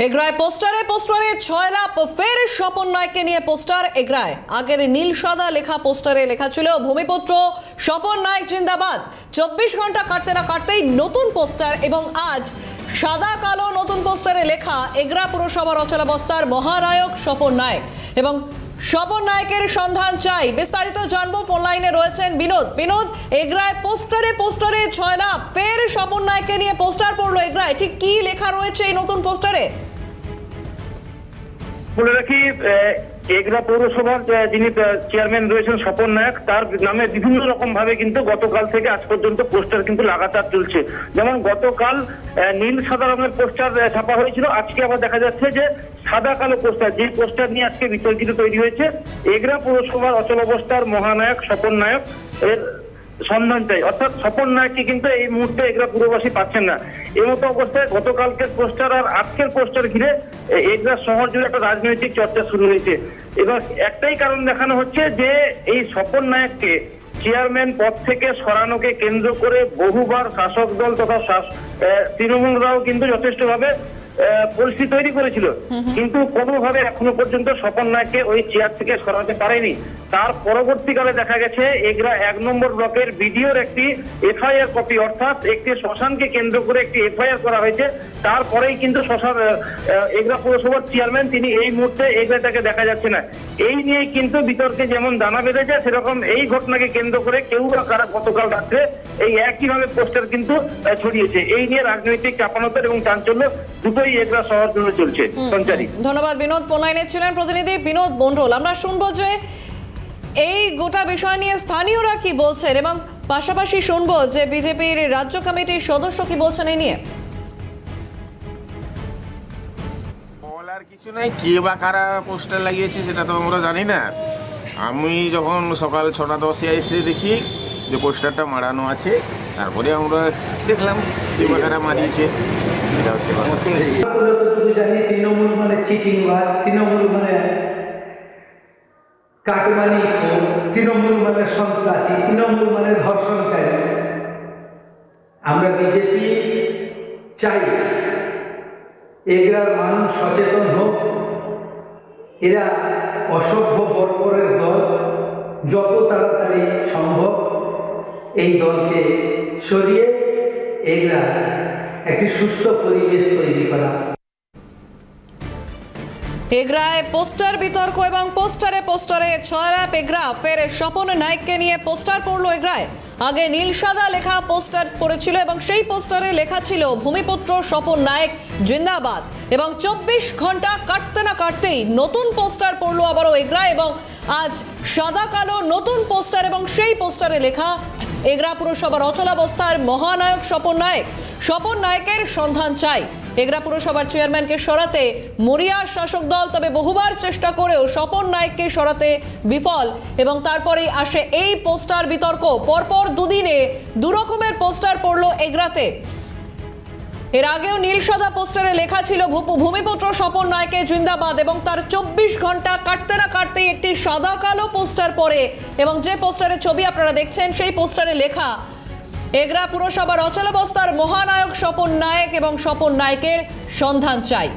এগরায় পোস্টারে 6 লাখ ফের স্বপন নায়ককে নিয়ে পোস্টার এগরায়। আগের নীল সাদা লেখা পোস্টারে লেখা ছিল ভূমিপুত্র স্বপন নায়ক জিন্দাবাদ। 24 ঘন্টা কাটতে না কাটতেই নতুন পোস্টার এবং আজ সাদা কালো নতুন পোস্টারে লেখা এগরা পুরসভার অচলাবস্থার মহানায়ক স্বপন নায়ক এবং স্বপন নায়কের সন্ধান চাই। বিস্তারিত জানবো, ফোন লাইনে রয়েছেন বিনোদ। এগরায় পোস্টারে 6 লাখ ফের স্বপন নায়ককে নিয়ে পোস্টার পড়লো এগরায়, ঠিক কি লেখা রয়েছে এই নতুন পোস্টারে? বলে রাখি, এগরা পৌরসভার যিনি চেয়ারম্যান রয়েছেন স্বপন নায়ক, তার নামে বিভিন্ন রকম ভাবে কিন্তু গতকাল থেকে আজ পর্যন্ত পোস্টার কিন্তু লাগাতার চলছে। যেমন গতকাল নীল সাদা রঙের পোস্টার ছাপা হয়েছিল, আজকে আবার দেখা যাচ্ছে যে সাদা কালো পোস্টার, যে পোস্টার নিয়ে আজকে বিতর্কিত তৈরি হয়েছে। এগরা পৌরসভার অচলাবস্থার মহানায়ক স্বপন নায়ক এর সন্ধান চাই, অর্থাৎ স্বপন নায়ককে কিন্তু এই মুহূর্তে এগরা পুরবাসী পাচ্ছেন না। এই মতো অবস্থায় গতকালকের পোস্টার আর আজকের পোস্টার ঘিরে এগরা শহর জুড়ে একটা রাজনৈতিক চর্চা শুরু হয়েছে। এবার একটাই কারণ দেখানো হচ্ছে যে এই স্বপন নায়ককে চেয়ারম্যান পদ থেকে সরানোকে কেন্দ্র করে বহুবার শাসক দল তথা তৃণমূলরাও কিন্তু যথেষ্টভাবে পরিস্থিতি তৈরি করেছিল, কিন্তু কোনোভাবে এখনো পর্যন্ত স্বপন নায়ককে ওই চেয়ার থেকে সরাতে পারেনি। তার পরবর্তীকালে দেখা গেছে এগরা 1 নম্বর ব্লকের বিডিওর একটি এফআইআর কপি, অর্থাৎ একটি শ্মশানকে কেন্দ্র করে একটি এফআইআর করা হয়েছে। তারপরেই কিন্তু এগরা পৌরসভার চেয়ারম্যান তিনি এই মুহূর্তে এগরাটাকে দেখা যাচ্ছে না। এই নিয়ে কিন্তু বিতর্কে যেমন দানা বেঁধেছে, সেরকম এই ঘটনাকে কেন্দ্র করে কেউ বা কারা গতকাল রাত্রে এই একইভাবে পোস্টার কিন্তু ছড়িয়েছে। এই নিয়ে রাজনৈতিক চাপানোতর এবং চাঞ্চল্য দুটোই এগরা শহর জুড়ে চলছে। সঞ্চারী, ধন্যবাদ বিনোদ। ফোন লাইনে ছিলেন প্রতিনিধি বিনোদ মণ্ডল। আমরা শুনবো যে এই গোটা বিষয় নিয়ে স্থানীয়রা কি বলছেন এবং পাশাপাশি শুনবো যে বিজেপির রাজ্য কমিটির সদস্য কি বলছেন এই নিয়ে। বলার কিছু নাই, কে বা কারা পোস্টার লাগিয়েছে সেটা তো আমরা জানি না। আমি যখন সকাল 6:10 এসে দেখি যে পোস্টারটা মারানো আছে, তারপরে আমরা দেখলাম কে বা কারা মারিয়েছে। এটা হচ্ছে জানি তৃণমূল মানে চিটিংবাজ, তৃণমূল মানে কাটমানি, তৃণমূল মানে সন্ত্রাসী, তৃণমূল মানে ধর্ষণকারী। আমরা বিজেপি চাই এগরার মানুষ সচেতন হোক। এরা অসভ্য বর্বরের দল, যত তাড়াতাড়ি সম্ভব এই দলকে সরিয়ে এগরা একটি সুস্থ পরিবেশ তৈরি করা। এগরায় পোস্টার বিতর্ক এবং পোস্টারে 6 লাখ এগরা ফের স্বপন নায়ককে নিয়ে পোস্টার পড়লো এগরায়। আগে নীল সাদা লেখা পোস্টার পড়েছিল এবং সেই পোস্টারে লেখা ছিল ভূমিপুত্র স্বপন নায়ক জিন্দাবাদ এবং 24 ঘন্টা কাটতে না কাটতেই নতুন পোস্টার পড়লো আবারও এগরায় এবং আজ সাদা কালো নতুন পোস্টার এবং সেই পোস্টারে লেখা এগরা পুরসভার অচলাবস্থার মহানায়ক স্বপন নায়কের সন্ধান চাই। এগরা পুরসভার চেয়ারম্যানকে সরাতে মরিয়া শাসক দল, তবে বহুবার চেষ্টা করেও স্বপন নায়ককে সরাতে বিফল এবং তারপরেই আসে এই পোস্টার বিতর্ক। পরপর দুদিনে দুরকমের পোস্টার পড়লো এগরাতে। এর আগেও নীল সাদা পোস্টারে লেখা ছিল ভূমিপুত্র স্বপন নায়কের জিন্দাবাদ এবং তার 24 ঘন্টা কাটতে না কাটতেই একটি সাদা কালো পোস্টার পড়ে এবং যে পোস্টারের ছবি আপনারা দেখছেন সেই পোস্টারে লেখা এগরা পুরসভার অচলাবস্থার মহানায়ক স্বপন নায়ক এবং স্বপন নায়কের সন্ধান চাই।